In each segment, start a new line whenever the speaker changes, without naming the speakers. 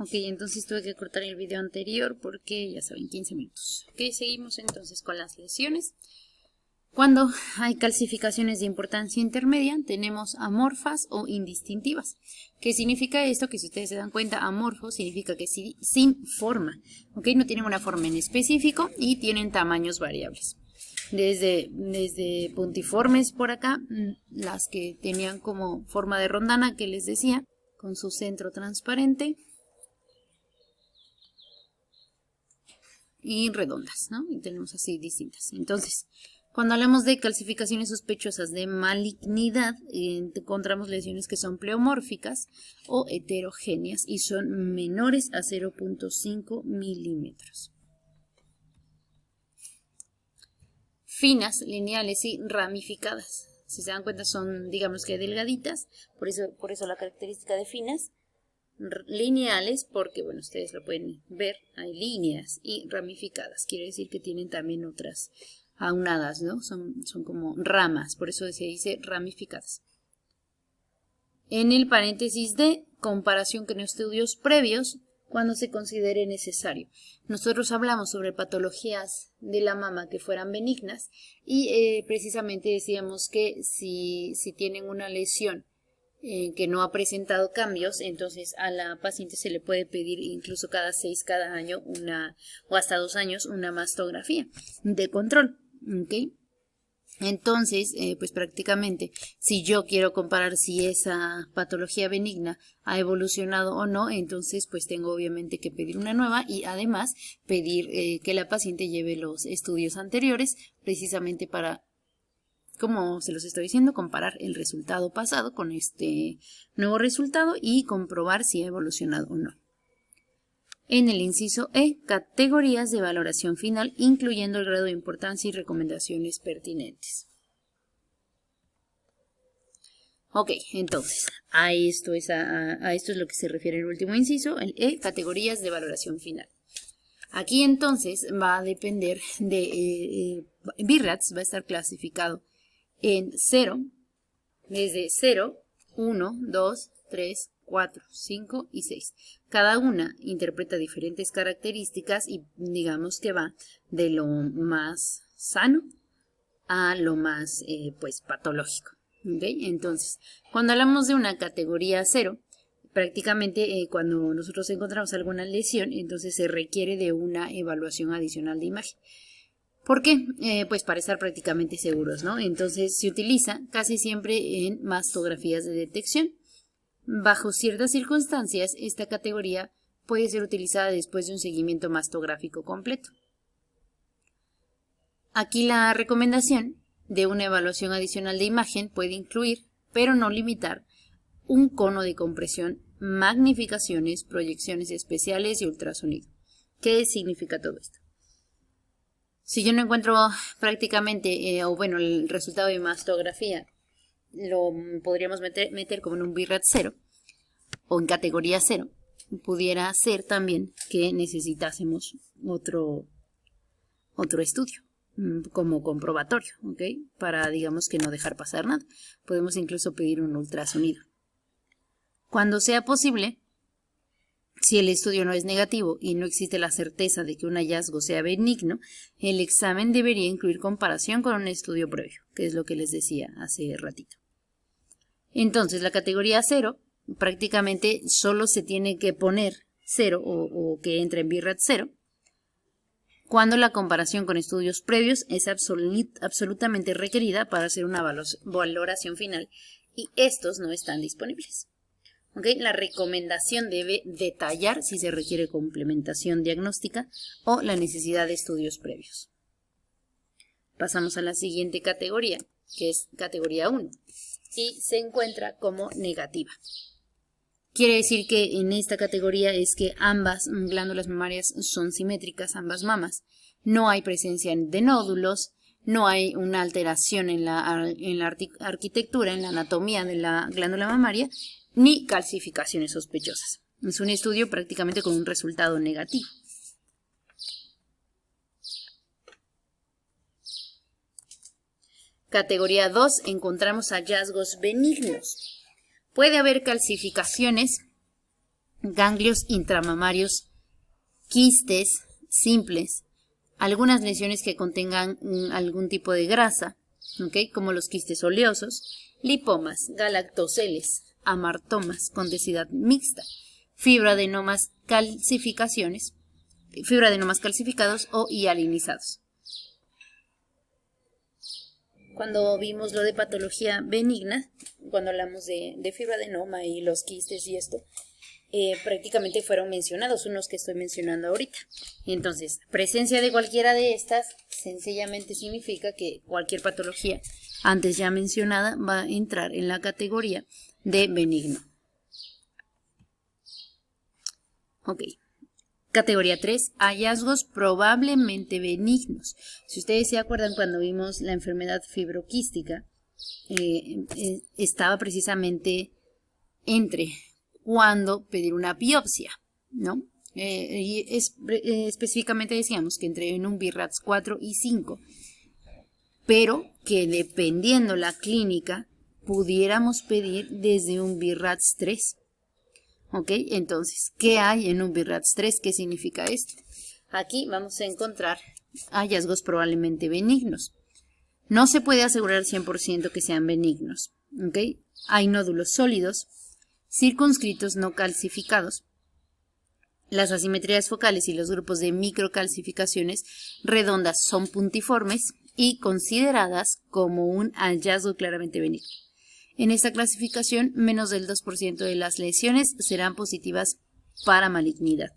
Ok, entonces tuve que cortar el video anterior porque ya saben, 15 minutos. Ok, seguimos entonces con las lesiones. Cuando hay calcificaciones de importancia intermedia, tenemos amorfas o indistintivas. ¿Qué significa esto? Que si ustedes se dan cuenta, amorfo significa que sin forma, ¿ok? No tienen una forma en específico y tienen tamaños variables. Desde puntiformes por acá, las que tenían como forma de rondana que les decía, con su centro transparente, y redondas, ¿no? Y tenemos así distintas. Entonces, cuando hablamos de calcificaciones sospechosas de malignidad, encontramos lesiones que son pleomórficas o heterogéneas y son menores a 0.5 milímetros. Finas, lineales y ramificadas. Si se dan cuenta son, digamos que delgaditas, por eso la característica de finas. Lineales porque, bueno, ustedes lo pueden ver, hay líneas, y ramificadas, quiere decir que tienen también otras aunadas, ¿no? Son como ramas, por eso se dice ramificadas. En el paréntesis de comparación con estudios previos, cuando se considere necesario. Nosotros hablamos sobre patologías de la mama que fueran benignas y precisamente decíamos que si tienen una lesión que no ha presentado cambios, entonces a la paciente se le puede pedir incluso cada año o hasta 2 años una mastografía de control, ¿ok? Entonces, pues prácticamente, si yo quiero comparar si esa patología benigna ha evolucionado o no, entonces pues tengo obviamente que pedir una nueva y además pedir que la paciente lleve los estudios anteriores precisamente para, como se los estoy diciendo, comparar el resultado pasado con este nuevo resultado y comprobar si ha evolucionado o no. En el inciso E, categorías de valoración final, incluyendo el grado de importancia y recomendaciones pertinentes. Ok, entonces, a esto es lo que se refiere el último inciso, el E, categorías de valoración final. Aquí entonces va a depender de, BIRATS va a estar clasificado en 0, desde 0, 1, 2, 3, 4, 5 y 6. Cada una interpreta diferentes características y digamos que va de lo más sano a lo más pues patológico. ¿Okay? Entonces, cuando hablamos de una categoría 0, prácticamente cuando nosotros encontramos alguna lesión, entonces se requiere de una evaluación adicional de imagen. ¿Por qué? Pues para estar prácticamente seguros, ¿no? Entonces se utiliza casi siempre en mastografías de detección. Bajo ciertas circunstancias, esta categoría puede ser utilizada después de un seguimiento mastográfico completo. Aquí la recomendación de una evaluación adicional de imagen puede incluir, pero no limitar, un cono de compresión, magnificaciones, proyecciones especiales y ultrasonido. ¿Qué significa todo esto? Si yo no encuentro prácticamente, o bueno, el resultado de mastografía, lo podríamos meter como en un BIRAT 0 o en categoría 0. Pudiera ser también que necesitásemos otro estudio como comprobatorio, ¿ok? Para, digamos, que no dejar pasar nada. Podemos incluso pedir un ultrasonido. Cuando sea posible, si el estudio no es negativo y no existe la certeza de que un hallazgo sea benigno, el examen debería incluir comparación con un estudio previo, que es lo que les decía hace ratito. Entonces, la categoría 0 prácticamente solo se tiene que poner 0 o que entre en BIRAT 0 cuando la comparación con estudios previos es absolutamente requerida para hacer una valoración final y estos no están disponibles. ¿Okay? La recomendación debe detallar si se requiere complementación diagnóstica o la necesidad de estudios previos. Pasamos a la siguiente categoría, que es categoría 1, y se encuentra como negativa. Quiere decir que en esta categoría es que ambas glándulas mamarias son simétricas, ambas mamas. No hay presencia de nódulos, no hay una alteración en la arquitectura, en la anatomía de la glándula mamaria, ni calcificaciones sospechosas. Es un estudio prácticamente con un resultado negativo. Categoría 2, encontramos hallazgos benignos. Puede haber calcificaciones ganglios intramamarios, quistes simples, algunas lesiones que contengan algún tipo de grasa, ¿ok? Como los quistes oleosos, lipomas, galactoceles, amartomas con densidad mixta, fibroadenomas calcificados o hialinizados. Cuando vimos lo de patología benigna, cuando hablamos de fibroadenoma y los quistes y esto, prácticamente fueron mencionados unos que estoy mencionando ahorita. Entonces, presencia de cualquiera de estas sencillamente significa que cualquier patología antes ya mencionada va a entrar en la categoría de benigno. Ok. Categoría 3, hallazgos probablemente benignos. Si ustedes se acuerdan cuando vimos la enfermedad fibroquística, estaba precisamente entre cuándo pedir una biopsia, ¿no? Específicamente decíamos que entre en un BI-RADS 4 y 5, pero que dependiendo la clínica pudiéramos pedir desde un BI-RADS 3. ¿Ok? Entonces, ¿qué hay en un BI-RADS 3? ¿Qué significa esto? Aquí vamos a encontrar hallazgos probablemente benignos. No se puede asegurar 100% que sean benignos. ¿Ok? Hay nódulos sólidos, circunscritos no calcificados. Las asimetrías focales y los grupos de microcalcificaciones redondas son puntiformes y consideradas como un hallazgo claramente benigno. En esta clasificación, menos del 2% de las lesiones serán positivas para malignidad.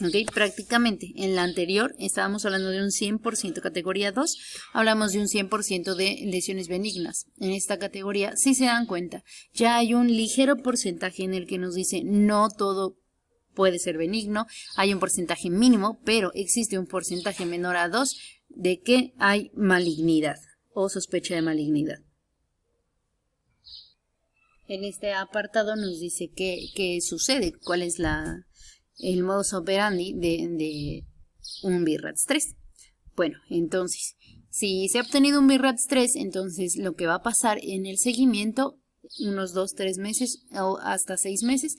¿Okay? Prácticamente, en la anterior estábamos hablando de un 100% categoría 2, hablamos de un 100% de lesiones benignas. En esta categoría, si se dan cuenta, ya hay un ligero porcentaje en el que nos dice no todo puede ser benigno, hay un porcentaje mínimo, pero existe un porcentaje menor a 2 de que hay malignidad o sospecha de malignidad. En este apartado nos dice qué sucede, cuál es el modus operandi de un BI-RADS 3. Bueno, entonces, si se ha obtenido un BI-RADS 3, entonces lo que va a pasar en el seguimiento, unos 2-3 meses o hasta 6 meses,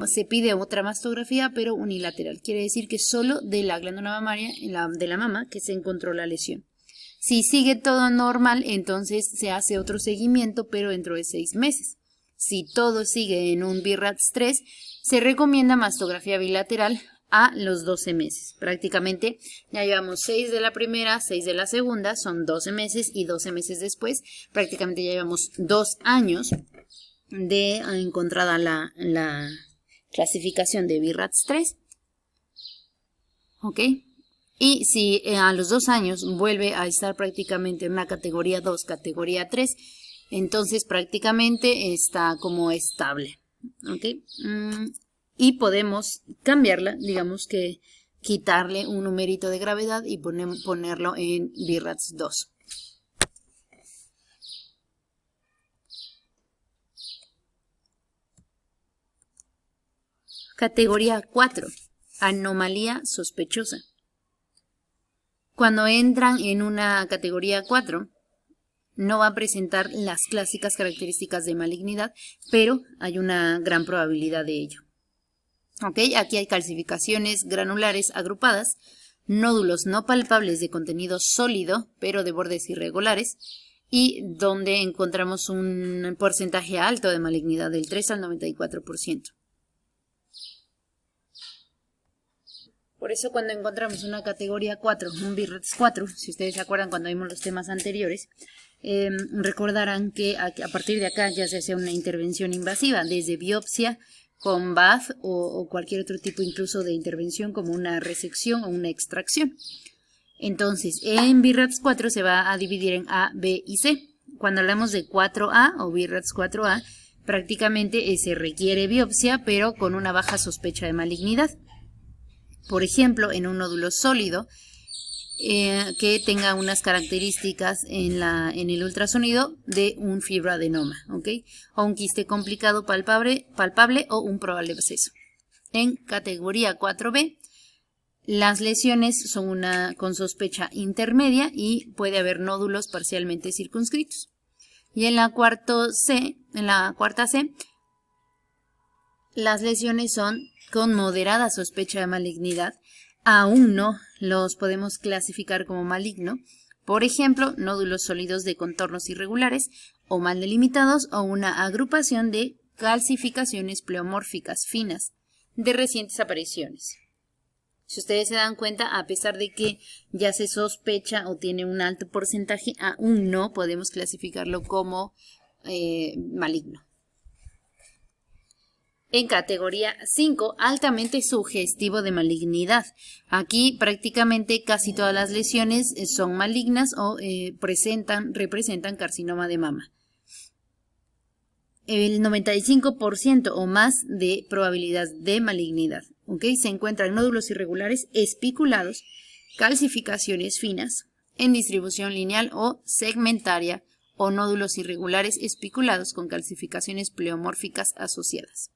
se pide otra mastografía, pero unilateral. Quiere decir que solo de la glándula mamaria, de la mama, que se encontró la lesión. Si sigue todo normal, entonces se hace otro seguimiento, pero dentro de 6 meses. Si todo sigue en un BI-RADS 3, se recomienda mastografía bilateral a los 12 meses. Prácticamente ya llevamos 6 de la primera, 6 de la segunda, son 12 meses y 12 meses después, prácticamente ya llevamos 2 años de encontrada la clasificación de BI-RADS 3. ¿Ok? Y si a los 2 años vuelve a estar prácticamente en una categoría 2, categoría 3, entonces prácticamente está como estable, ¿ok? Y podemos cambiarla, digamos que quitarle un numerito de gravedad y ponerlo en BI-RADS 2. Categoría 4, anomalía sospechosa. Cuando entran en una categoría 4, no va a presentar las clásicas características de malignidad, pero hay una gran probabilidad de ello. ¿Ok? Aquí hay calcificaciones granulares agrupadas, nódulos no palpables de contenido sólido, pero de bordes irregulares, y donde encontramos un porcentaje alto de malignidad, del 3 al 94%. Por eso cuando encontramos una categoría 4, un BI-RADS 4, si ustedes se acuerdan cuando vimos los temas anteriores, recordarán que a partir de acá ya se hace una intervención invasiva, desde biopsia con BAF o cualquier otro tipo incluso de intervención como una resección o una extracción. Entonces, en BI-RADS 4 se va a dividir en A, B y C. Cuando hablamos de 4A o BI-RADS 4A, prácticamente se requiere biopsia, pero con una baja sospecha de malignidad. Por ejemplo, en un nódulo sólido que tenga unas características en el ultrasonido de un fibroadenoma, ¿ok? O un quiste complicado palpable o un probable absceso. En categoría 4B, las lesiones son con sospecha intermedia y puede haber nódulos parcialmente circunscritos. Y en la cuarta C, las lesiones son con moderada sospecha de malignidad, aún no los podemos clasificar como maligno. Por ejemplo, nódulos sólidos de contornos irregulares o mal delimitados o una agrupación de calcificaciones pleomórficas finas de recientes apariciones. Si ustedes se dan cuenta, a pesar de que ya se sospecha o tiene un alto porcentaje, aún no podemos clasificarlo como maligno. En categoría 5, altamente sugestivo de malignidad. Aquí prácticamente casi todas las lesiones son malignas o representan carcinoma de mama. El 95% o más de probabilidad de malignidad. ¿Okay? Se encuentran nódulos irregulares espiculados, calcificaciones finas, en distribución lineal o segmentaria, o nódulos irregulares espiculados con calcificaciones pleomórficas asociadas.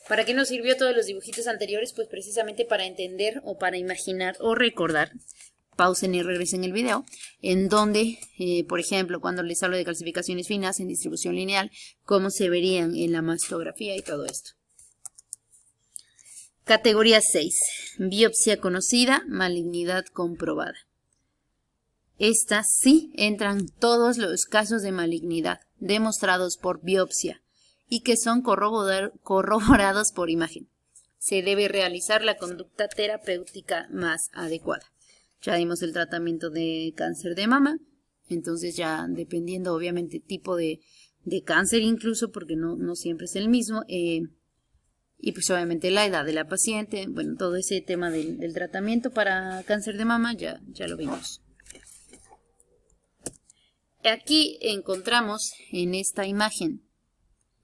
¿Para qué nos sirvió todos los dibujitos anteriores? Pues precisamente para entender o para imaginar o recordar. Pausen y regresen el video, en donde, por ejemplo, cuando les hablo de calcificaciones finas en distribución lineal, cómo se verían en la mastografía y todo esto. Categoría 6. Biopsia conocida, malignidad comprobada. Estas sí entran todos los casos de malignidad demostrados por biopsia y que son corroborados por imagen. Se debe realizar la conducta terapéutica más adecuada. Ya dimos el tratamiento de cáncer de mama, entonces ya dependiendo obviamente tipo de cáncer incluso, porque no siempre es el mismo, y pues obviamente la edad de la paciente, bueno, todo ese tema del tratamiento para cáncer de mama ya lo vimos. Aquí encontramos en esta imagen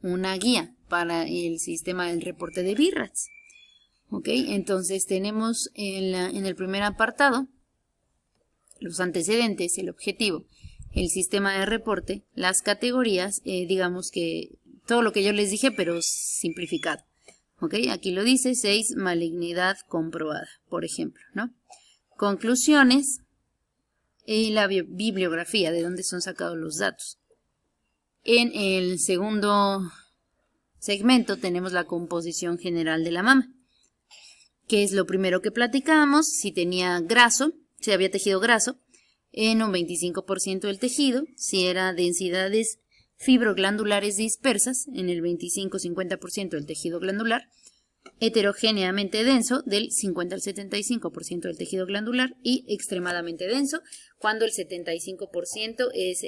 una guía para el sistema del reporte de BI-RADS. ¿Ok? Entonces tenemos en el primer apartado los antecedentes, el objetivo, el sistema de reporte, las categorías, digamos que todo lo que yo les dije, pero simplificado. ¿Ok? Aquí lo dice, 6, malignidad comprobada, por ejemplo, ¿no? Conclusiones y la bibliografía, de dónde son sacados los datos. En el segundo segmento tenemos la composición general de la mama, que es lo primero que platicamos, si tenía graso, si había tejido graso, en un 25% del tejido, si era densidades fibroglandulares dispersas, en el 25-50% del tejido glandular, heterogéneamente denso, del 50 al 75% del tejido glandular, y extremadamente denso, cuando el 75% es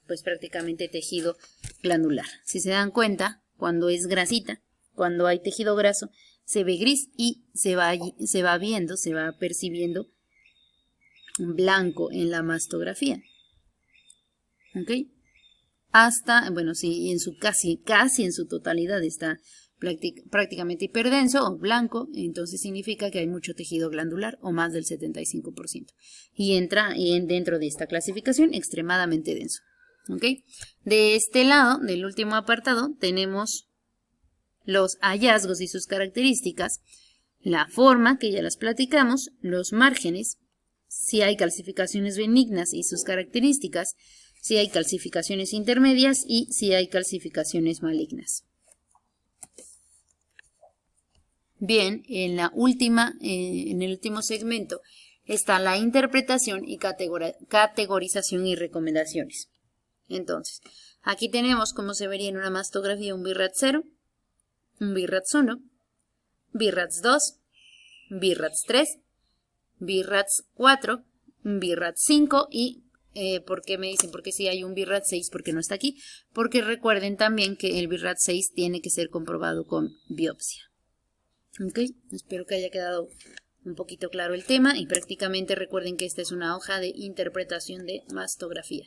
pues prácticamente tejido glandular. Si se dan cuenta, cuando es grasita, cuando hay tejido graso, se ve gris y se va percibiendo blanco en la mastografía. ¿Ok? Hasta, bueno, sí, en su casi en su totalidad está prácticamente hiperdenso o blanco, entonces significa que hay mucho tejido glandular o más del 75%. Y entra dentro de esta clasificación extremadamente denso. ¿Ok? De este lado, del último apartado, tenemos los hallazgos y sus características, la forma, que ya las platicamos, los márgenes, si hay calcificaciones benignas y sus características, si hay calcificaciones intermedias y si hay calcificaciones malignas. Bien, en el último segmento está la interpretación y categorización y recomendaciones. Entonces, aquí tenemos cómo se vería en una mastografía un BI-RADS 0, un BI-RADS 1, BI-RADS 2, BI-RADS 3, BI-RADS 4, BI-RADS 5 y ¿por qué me dicen? Porque si hay un BI-RADS 6, ¿por qué no está aquí? Porque recuerden también que el BI-RADS 6 tiene que ser comprobado con biopsia. ¿Ok? Espero que haya quedado un poquito claro el tema y prácticamente recuerden que esta es una hoja de interpretación de mastografía.